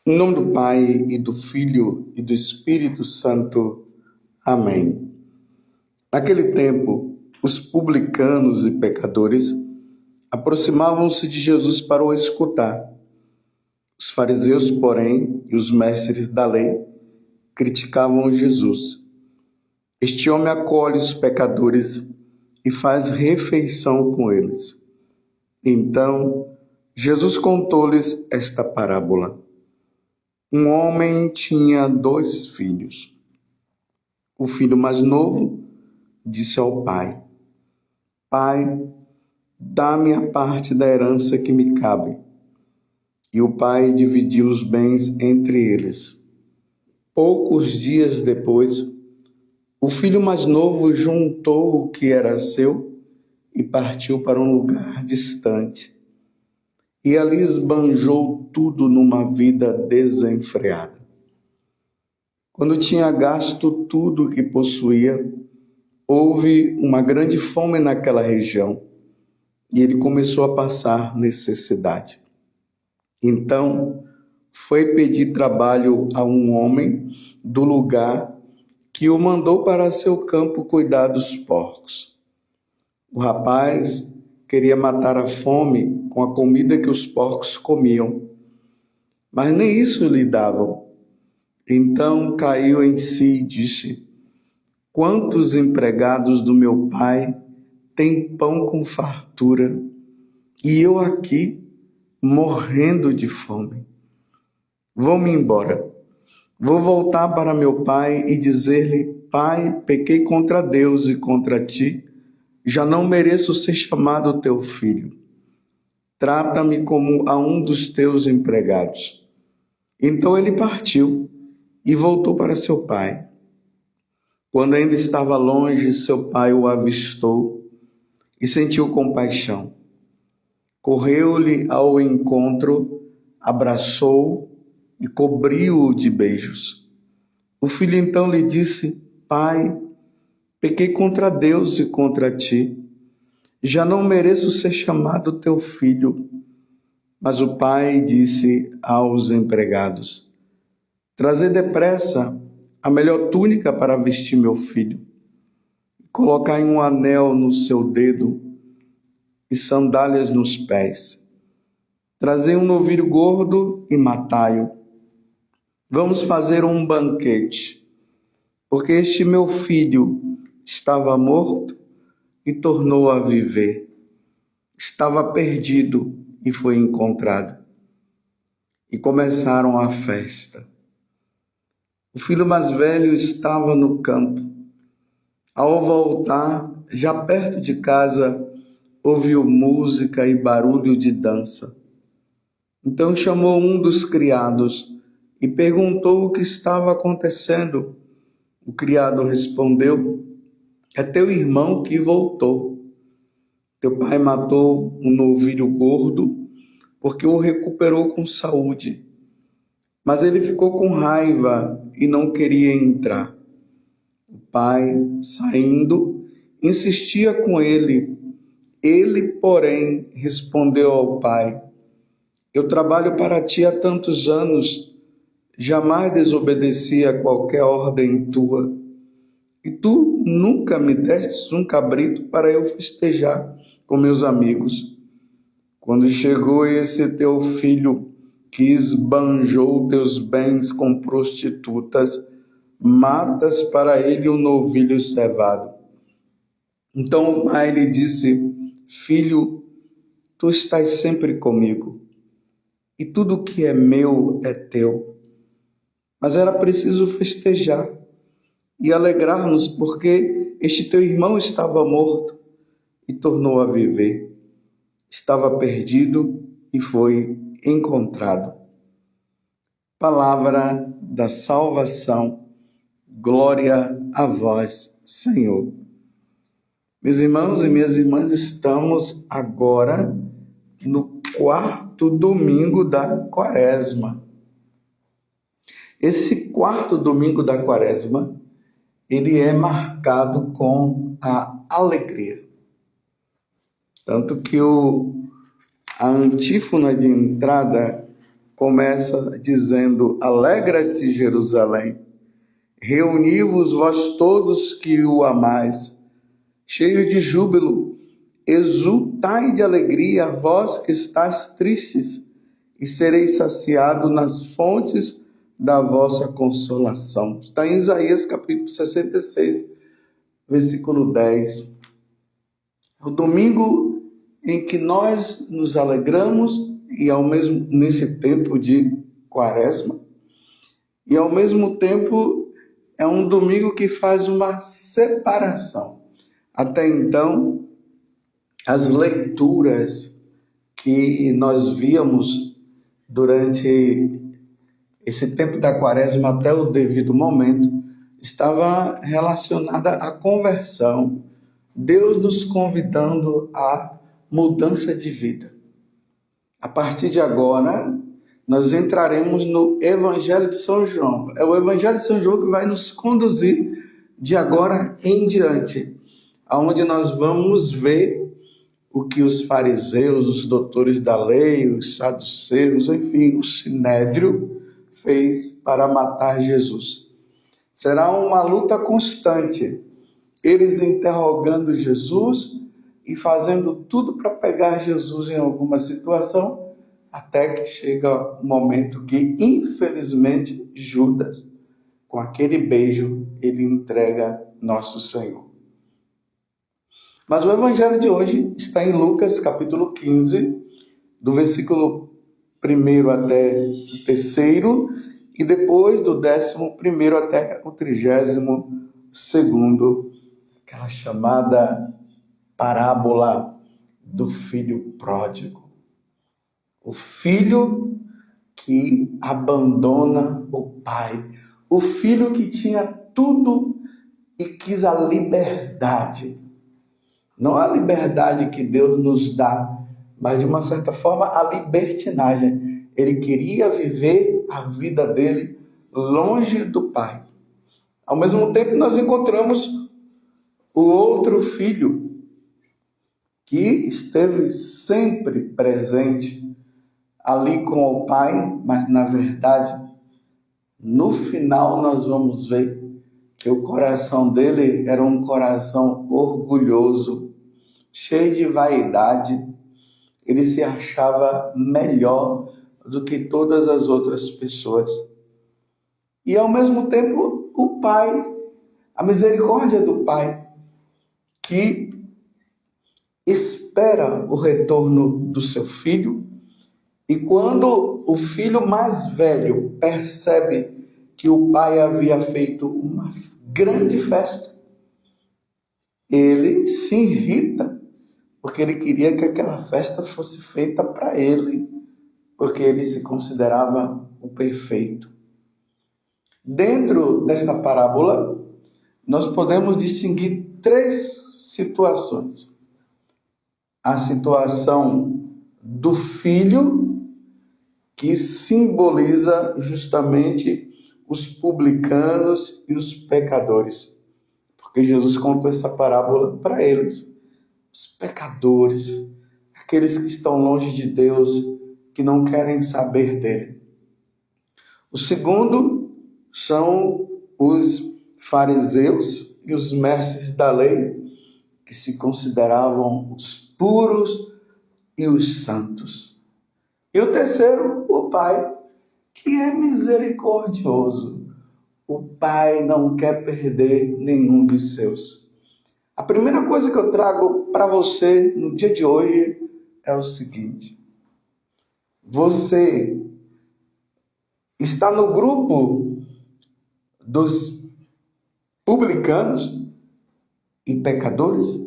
Em nome do Pai, e do Filho, e do Espírito Santo. Amém. Naquele tempo, os publicanos e pecadores aproximavam-se de Jesus para o escutar. Os fariseus, porém, e os mestres da lei criticavam Jesus. Este homem acolhe os pecadores e faz refeição com eles. Então, Jesus contou-lhes esta parábola. Um homem tinha 2 filhos. O filho mais novo disse ao pai: Pai, dá-me a parte da herança que me cabe. E o pai dividiu os bens entre eles. Poucos dias depois, o filho mais novo juntou o que era seu e partiu para um lugar distante. E ali esbanjou tudo numa vida desenfreada. Quando tinha gasto tudo o que possuía, houve uma grande fome naquela região e ele começou a passar necessidade. Então, foi pedir trabalho a um homem do lugar que o mandou para seu campo cuidar dos porcos. O rapaz queria matar a fome com a comida que os porcos comiam, mas nem isso lhe davam. Então caiu em si e disse: Quantos empregados do meu pai têm pão com fartura, e eu aqui morrendo de fome? Vou-me embora. Vou voltar para meu pai e dizer-lhe: Pai, pequei contra Deus e contra ti, já não mereço ser chamado teu filho. Trata-me como a um dos teus empregados. Então ele partiu e voltou para seu pai. Quando ainda estava longe, seu pai o avistou e sentiu compaixão. Correu-lhe ao encontro, abraçou-o e cobriu-o de beijos. O filho então lhe disse: Pai, pequei contra Deus e contra ti. Já não mereço ser chamado teu filho. Mas o pai disse aos empregados: Trazei depressa a melhor túnica para vestir meu filho. Colocai um anel no seu dedo e sandálias nos pés. Trazei um novilho gordo e matai-o. Vamos fazer um banquete, porque este meu filho estava morto e tornou a viver. Estava perdido e foi encontrado. E começaram a festa. O filho mais velho estava no campo. Ao voltar, já perto de casa, ouviu música e barulho de dança. Então chamou um dos criados e perguntou o que estava acontecendo. O criado respondeu: É teu irmão que voltou. Teu pai matou um novilho gordo porque o recuperou com saúde. Mas ele ficou com raiva e não queria entrar. O pai, saindo, insistia com ele. Ele, porém, respondeu ao pai: Eu trabalho para ti há tantos anos, jamais desobedeci a qualquer ordem tua. E tu nunca me destes um cabrito para eu festejar com meus amigos. Quando chegou esse teu filho, que esbanjou teus bens com prostitutas, matas para ele um novilho cevado. Então o pai lhe disse: Filho, tu estás sempre comigo, e tudo que é meu é teu. Mas era preciso festejar e alegrar-nos, porque este teu irmão estava morto e tornou a viver. Estava perdido e foi encontrado. Palavra da salvação. Glória a vós, Senhor. Meus irmãos e minhas irmãs, estamos agora no 4º domingo da Quaresma. Esse 4º domingo da Quaresma, ele é marcado com a alegria. Tanto que a antífona de entrada começa dizendo: Alegra-te, Jerusalém, reuni-vos vós todos que o amais, cheios de júbilo, exultai de alegria, vós que estáis tristes, e sereis saciados nas fontes da vossa consolação. Está em Isaías capítulo 66, versículo 10. É o domingo em que nós nos alegramos e ao mesmo nesse tempo de Quaresma, e ao mesmo tempo é um domingo que faz uma separação. Até então, as leituras que nós víamos durante esse tempo da Quaresma até o devido momento estava relacionada à conversão, Deus nos convidando à mudança de vida. A partir de agora, nós entraremos no Evangelho de São João. É o Evangelho de São João que vai nos conduzir de agora em diante, aonde nós vamos ver o que os fariseus, os doutores da lei, os saduceus, enfim, o sinédrio fez para matar Jesus. Será uma luta constante, eles interrogando Jesus e fazendo tudo para pegar Jesus em alguma situação, até que chega o momento que, infelizmente, Judas, com aquele beijo, ele entrega nosso Senhor. Mas o evangelho de hoje está em Lucas capítulo 15, do versículo 1 até o 3º, e depois do 11º até o 32º, aquela chamada parábola do filho pródigo. O filho que abandona o pai. O filho que tinha tudo e quis a liberdade. Não a liberdade que Deus nos dá, mas de uma certa forma a libertinagem. Ele queria viver a vida dele longe do pai. Ao mesmo tempo, nós encontramos o outro filho que esteve sempre presente ali com o pai, mas na verdade, no final nós vamos ver que o coração dele era um coração orgulhoso, cheio de vaidade. Ele se achava melhor do que todas as outras pessoas. E ao mesmo tempo, o pai, a misericórdia do pai, que espera o retorno do seu filho, e quando o filho mais velho percebe que o pai havia feito uma grande festa, ele se irrita, porque ele queria que aquela festa fosse feita para ele, porque ele se considerava o perfeito. Dentro desta parábola, nós podemos distinguir 3 situações. A situação do filho, que simboliza justamente os publicanos e os pecadores. Porque Jesus contou essa parábola para eles, os pecadores, aqueles que estão longe de Deus, que não querem saber dele. O segundo são os fariseus e os mestres da lei, que se consideravam os puros e os santos. E o terceiro, o pai, que é misericordioso. O pai não quer perder nenhum dos seus. A primeira coisa que eu trago para você no dia de hoje é o seguinte: você está no grupo dos publicanos e pecadores?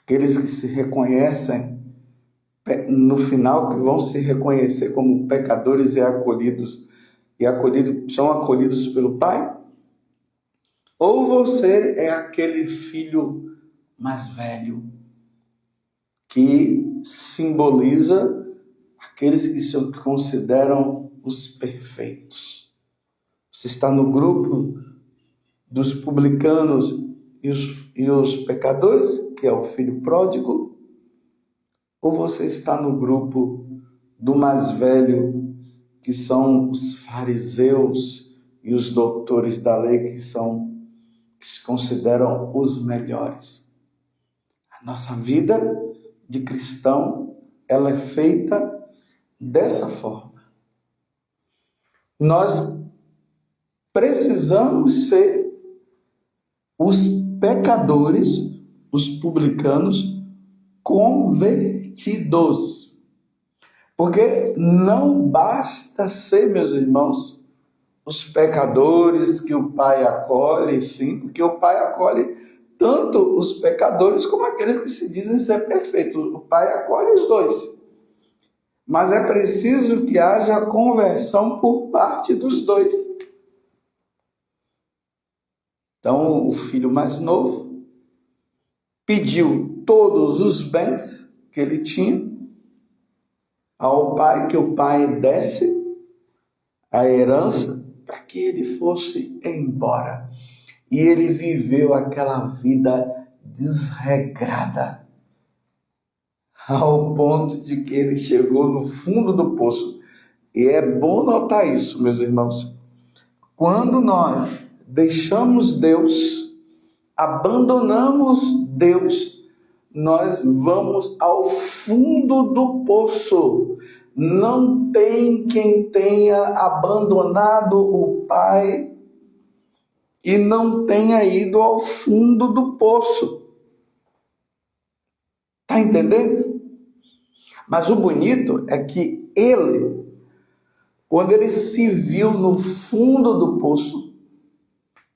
Aqueles que se reconhecem no final, que vão se reconhecer como pecadores e são acolhidos pelo Pai? Ou você é aquele filho mais velho que simboliza aqueles que se consideram os perfeitos? Você está no grupo dos publicanos e os pecadores, que é o filho pródigo? Ou você está no grupo do mais velho, que são os fariseus e os doutores da lei, que se consideram os melhores. A nossa vida de cristão, ela é feita dessa forma. Nós precisamos ser os pecadores, os publicanos convertidos. Porque não basta ser, meus irmãos, os pecadores que o Pai acolhe, sim, porque o Pai acolhe tanto os pecadores como aqueles que se dizem ser perfeitos. O Pai acolhe os dois. Mas é preciso que haja conversão por parte dos dois. Então, o filho mais novo pediu todos os bens que ele tinha ao pai, que o pai desse a herança para que ele fosse embora. E ele viveu aquela vida desregrada, ao ponto de que ele chegou no fundo do poço. E é bom notar isso, meus irmãos. Quando nós deixamos Deus, abandonamos Deus, nós vamos ao fundo do poço. Não tem quem tenha abandonado o Pai e não tenha ido ao fundo do poço. Está entendendo? Mas o bonito é que ele, quando ele se viu no fundo do poço,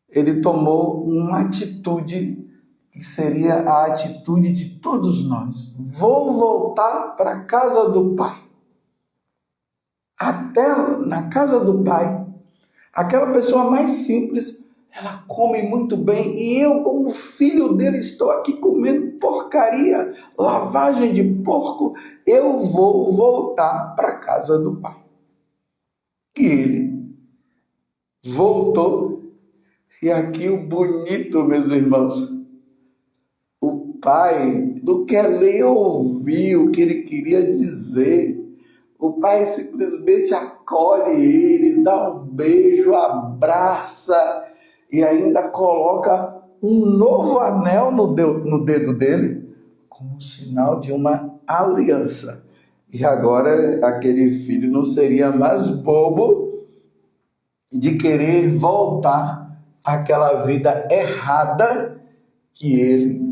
ele tomou uma atitude que seria a atitude de todos nós. Vou voltar para a casa do Pai. Até na casa do Pai, aquela pessoa mais simples, ela come muito bem, e eu, como filho dele, estou aqui comendo porcaria, lavagem de porco. Eu vou voltar para a casa do Pai. E ele voltou. E aqui o bonito, meus irmãos, o Pai não quer nem ouvir o que ele queria dizer. O Pai simplesmente acolhe ele, dá um beijo, abraça e ainda coloca um novo anel no dedo dele, como sinal de uma aliança. E agora aquele filho não seria mais bobo de querer voltar àquela vida errada que ele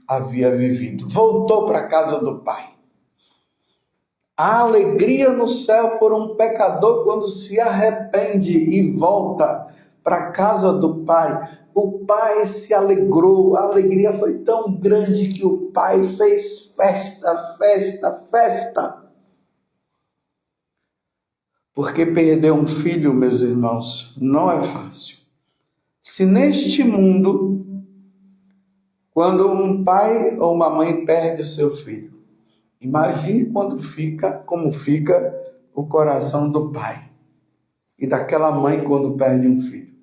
havia vivido. Voltou para a casa do Pai. A alegria no céu por um pecador quando se arrepende e volta para a casa do Pai. O Pai se alegrou, a alegria foi tão grande que o Pai fez festa, festa, festa. Porque perder um filho, meus irmãos, não é fácil. Se neste mundo, quando um pai ou uma mãe perde o seu filho, imagine como fica o coração do pai e daquela mãe quando perde um filho.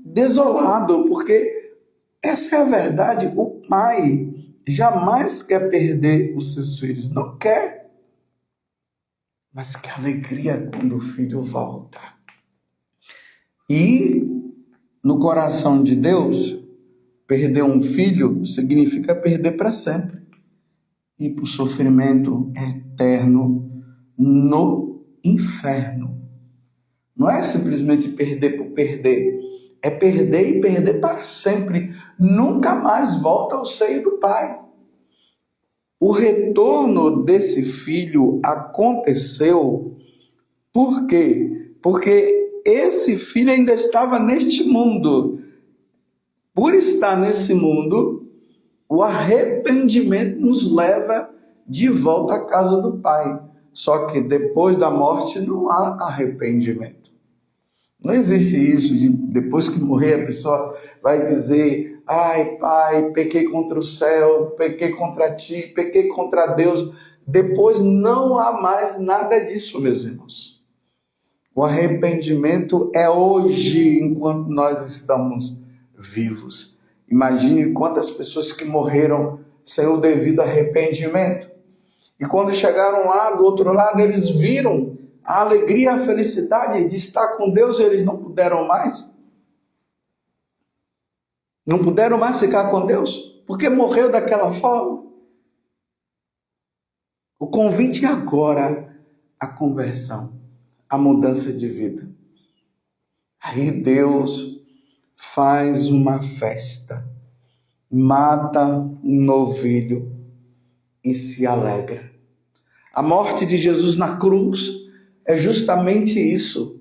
Desolado, porque essa é a verdade. O pai jamais quer perder os seus filhos, não quer. Mas que alegria quando o filho volta. E no coração de Deus, perder um filho significa perder para sempre. E para o sofrimento eterno no inferno. Não é simplesmente perder por perder. É perder e perder para sempre. Nunca mais volta ao seio do Pai. O retorno desse filho aconteceu por quê? Porque esse filho ainda estava neste mundo. Por estar nesse mundo, o arrependimento nos leva de volta à casa do Pai. Só que depois da morte não há arrependimento. Não existe isso de depois que morrer a pessoa vai dizer: ai, Pai, pequei contra o céu, pequei contra ti, pequei contra Deus. Depois não há mais nada disso, meus irmãos. O arrependimento é hoje, enquanto nós estamos vivos. Imagine quantas pessoas que morreram sem o devido arrependimento. E quando chegaram lá do outro lado, eles viram a alegria, a felicidade de estar com Deus, eles não puderam mais. Não puderam mais ficar com Deus, porque morreu daquela forma. O convite agora, a conversão, a mudança de vida. Aí Deus faz uma festa, mata um novilho e se alegra. A morte de Jesus na cruz é justamente isso.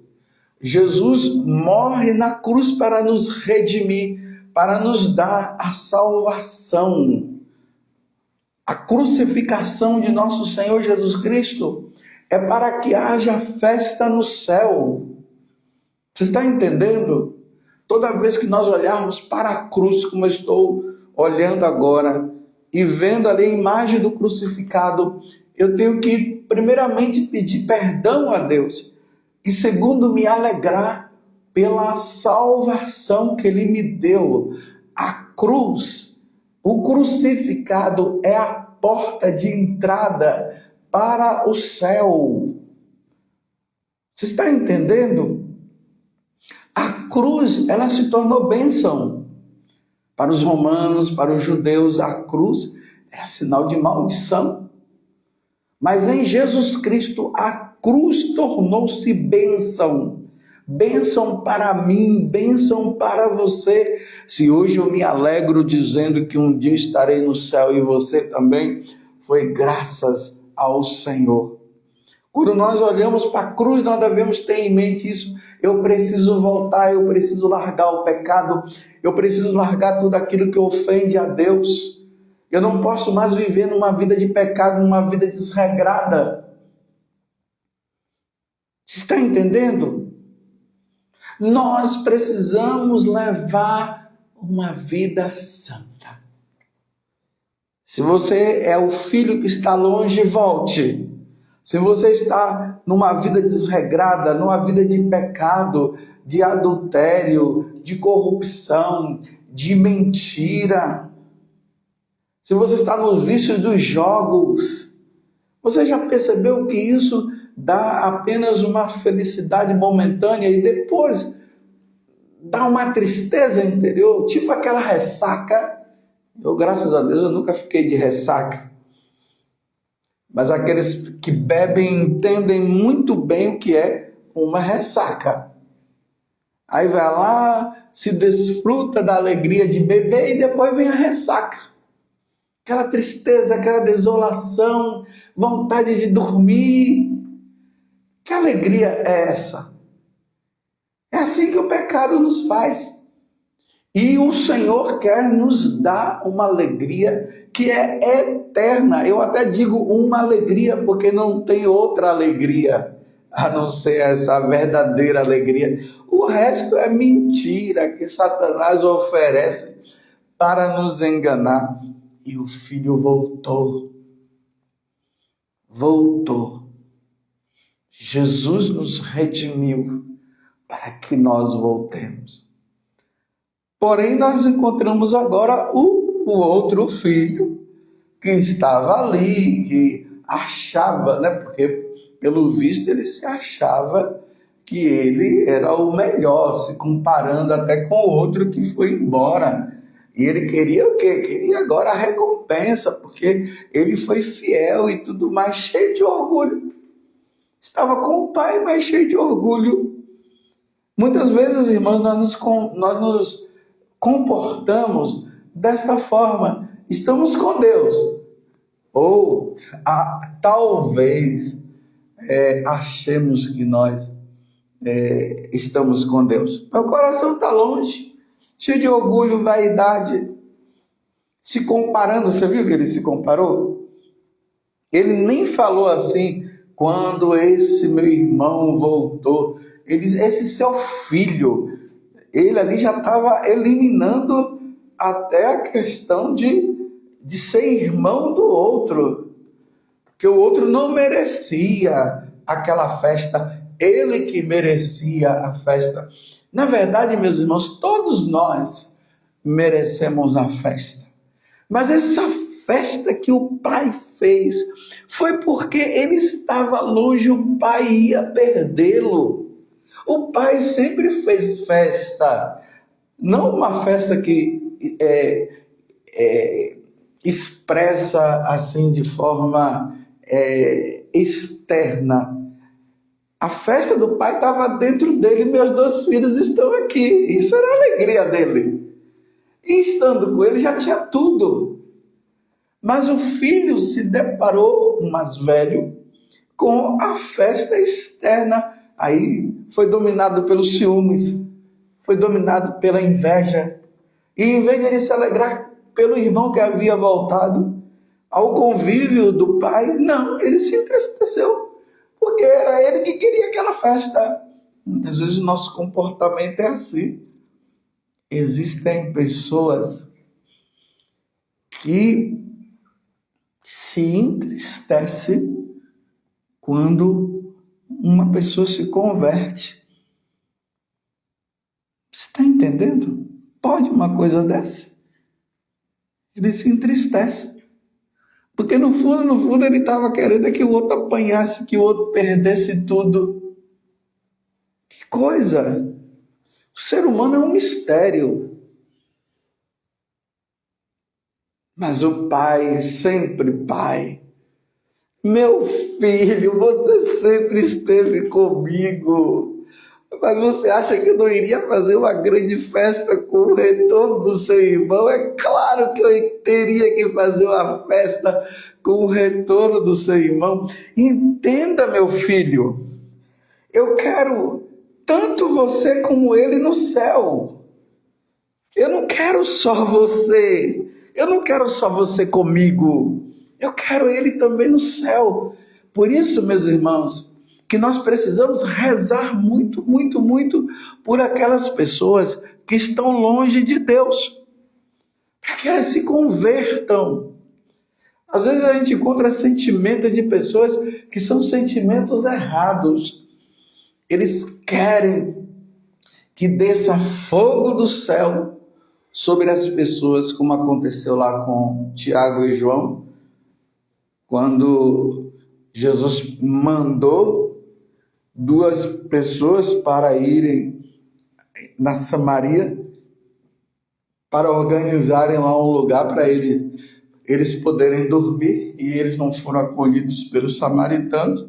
Jesus morre na cruz para nos redimir, para nos dar a salvação. A crucificação de nosso Senhor Jesus Cristo é para que haja festa no céu. Você está entendendo? Toda vez que nós olharmos para a cruz, como eu estou olhando agora, e vendo ali a imagem do crucificado, eu tenho que primeiramente pedir perdão a Deus, e segundo, me alegrar pela salvação que Ele me deu. A cruz, o crucificado é a porta de entrada para o céu. Você está entendendo? A cruz, ela se tornou bênção. Para os romanos, para os judeus, a cruz era sinal de maldição. Mas em Jesus Cristo, a cruz tornou-se bênção. Bênção para mim, bênção para você. Se hoje eu me alegro dizendo que um dia estarei no céu e você também, foi graças ao Senhor. Quando nós olhamos para a cruz, nós devemos ter em mente isso. Eu preciso voltar, eu preciso largar o pecado, eu preciso largar tudo aquilo que ofende a Deus. Eu não posso mais viver numa vida de pecado, numa vida desregrada. Você está entendendo? Nós precisamos levar uma vida santa. Se você é o filho que está longe, volte. Se você está numa vida desregrada, numa vida de pecado, de adultério, de corrupção, de mentira, se você está nos vícios dos jogos, você já percebeu que isso dá apenas uma felicidade momentânea e depois dá uma tristeza interior, tipo aquela ressaca. Eu, graças a Deus, eu nunca fiquei de ressaca. Mas aqueles que bebem entendem muito bem o que é uma ressaca. Aí vai lá, se desfruta da alegria de beber e depois vem a ressaca. Aquela tristeza, aquela desolação, vontade de dormir. Que alegria é essa? É assim que o pecado nos faz. E o Senhor quer nos dar uma alegria que é eterna. Eu até digo uma alegria, porque não tem outra alegria a não ser essa verdadeira alegria. O resto é mentira que Satanás oferece para nos enganar. E o Filho voltou. Voltou. Jesus nos redimiu para que nós voltemos. Porém, nós encontramos agora o outro filho que estava ali, que achava, né? Porque, pelo visto, ele se achava que ele era o melhor, se comparando até com o outro que foi embora. E ele queria o quê? Queria agora a recompensa, porque ele foi fiel e tudo mais, cheio de orgulho. Estava com o pai, mas cheio de orgulho. Muitas vezes, irmãos, nós nos comportamos desta forma. Estamos com Deus. Ou talvez achemos que nós estamos com Deus. Meu coração está longe, cheio de orgulho, vaidade, se comparando. Você viu que ele se comparou? Ele nem falou assim, quando esse meu irmão voltou. Esse seu filho, ele ali já estava eliminando até a questão de ser irmão do outro. Porque o outro não merecia aquela festa, ele que merecia a festa. Na verdade, meus irmãos, todos nós merecemos a festa. Mas essa festa que o pai fez foi porque ele estava longe, o pai ia perdê-lo. O pai sempre fez festa, não uma festa que expressa assim de forma externa. A festa do pai estava dentro dele, meus 2 filhos estão aqui. Isso era a alegria dele. E estando com ele já tinha tudo. Mas o filho se deparou, o mais velho, com a festa externa. Aí foi dominado pelos ciúmes, foi dominado pela inveja. E em vez de ele se alegrar pelo irmão que havia voltado ao convívio do pai, não, ele se entristeceu, porque era ele que queria aquela festa. Muitas vezes o nosso comportamento é assim. Existem pessoas que se entristecem quando uma pessoa se converte. Você está entendendo? Pode uma coisa dessa? Ele se entristece. Porque no fundo, ele estava querendo que o outro apanhasse, que o outro perdesse tudo. Que coisa! O ser humano é um mistério. Mas o pai, sempre pai. Meu filho, você sempre esteve comigo. Mas você acha que eu não iria fazer uma grande festa com o retorno do seu irmão? É claro que eu teria que fazer uma festa com o retorno do seu irmão. Entenda, meu filho. Eu quero tanto você como ele no céu. Eu não quero só você. Eu não quero só você comigo. Eu quero ele também no céu. Por isso, meus irmãos, que nós precisamos rezar muito, muito, muito por aquelas pessoas que estão longe de Deus, para que elas se convertam. Às vezes a gente encontra sentimentos de pessoas que são sentimentos errados. Eles querem que desça fogo do céu sobre as pessoas, como aconteceu lá com Tiago e João, quando Jesus mandou 2 pessoas para irem na Samaria para organizarem lá um lugar para eles poderem dormir, e eles não foram acolhidos pelos samaritanos.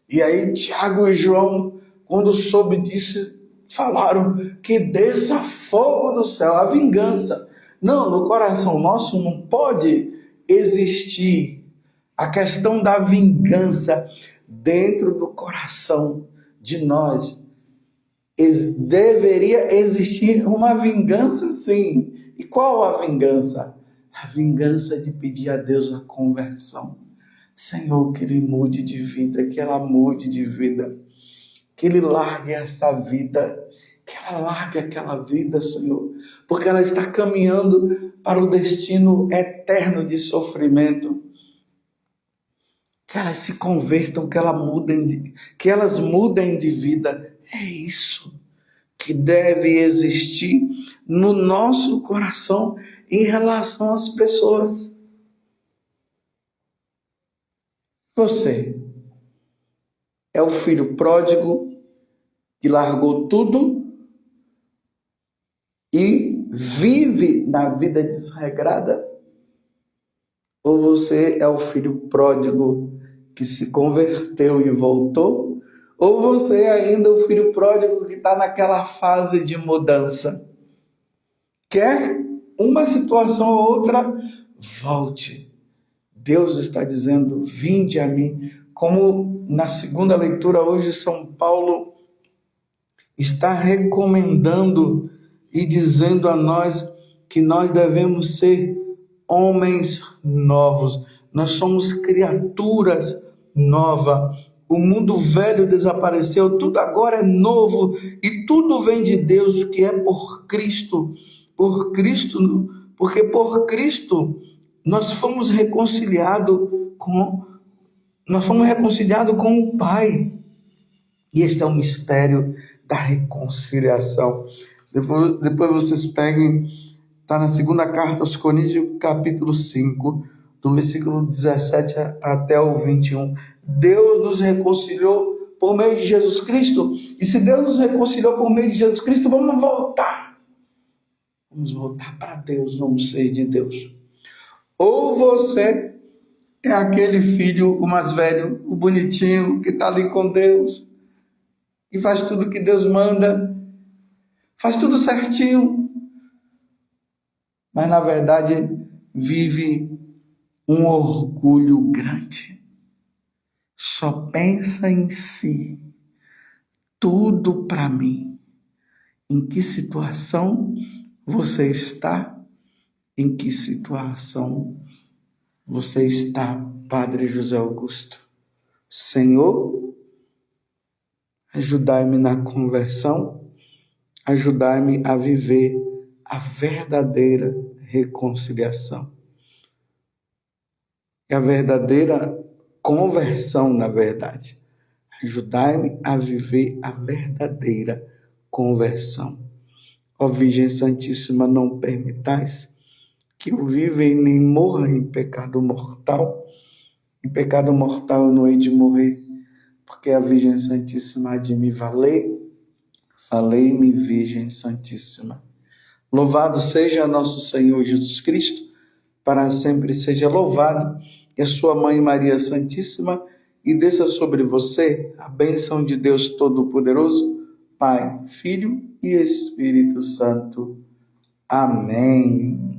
E aí Tiago e João, quando soube disso, falaram que desça fogo do céu, a vingança. Não, no coração nosso não pode existir a questão da vingança. Dentro do coração de nós deveria existir uma vingança, sim. E qual a vingança? A vingança de pedir a Deus a conversão. Senhor, que ele mude de vida, que ela mude de vida, que ele largue essa vida, que ela largue aquela vida, Senhor, porque ela está caminhando para o destino eterno de sofrimento. Que elas se convertam, que elas mudem de vida. É isso que deve existir no nosso coração em relação às pessoas. Você é o filho pródigo que largou tudo e vive na vida desregrada? Ou você é o filho pródigo que se converteu e voltou? Ou você é ainda o filho pródigo que está naquela fase de mudança? Quer uma situação ou outra, volte. Deus está dizendo, vinde a mim. Como na segunda leitura hoje, São Paulo está recomendando e dizendo a nós que nós devemos ser homens novos. Nós somos criaturas novas. O mundo velho desapareceu, tudo agora é novo e tudo vem de Deus, que é por Cristo. Por Cristo, porque por Cristo nós fomos reconciliados com o Pai. E este é o mistério da reconciliação. Depois vocês peguem, está na segunda carta aos Coríntios, capítulo 5, do versículo 17 até o 21. Deus nos reconciliou por meio de Jesus Cristo. E se Deus nos reconciliou por meio de Jesus Cristo, vamos voltar. Vamos voltar para Deus, vamos ser de Deus. Ou você é aquele filho, o mais velho, o bonitinho, que está ali com Deus, e faz tudo que Deus manda, faz tudo certinho, mas na verdade vive um orgulho grande. Só pensa em si, tudo para mim. Em que situação você está? Em que situação você está, Padre José Augusto? Senhor, ajudai-me na conversão, ajudai-me a viver a verdadeira reconciliação. É a verdadeira conversão, na verdade. Ajudai-me a viver a verdadeira conversão. Ó Virgem Santíssima, não permitais que eu viva e nem morra em pecado mortal. Em pecado mortal eu não hei de morrer, porque a Virgem Santíssima há de me valer. Valei-me, Virgem Santíssima. Louvado seja nosso Senhor Jesus Cristo, para sempre seja louvado, e a sua Mãe Maria Santíssima, e desça sobre você a bênção de Deus Todo-Poderoso, Pai, Filho e Espírito Santo. Amém.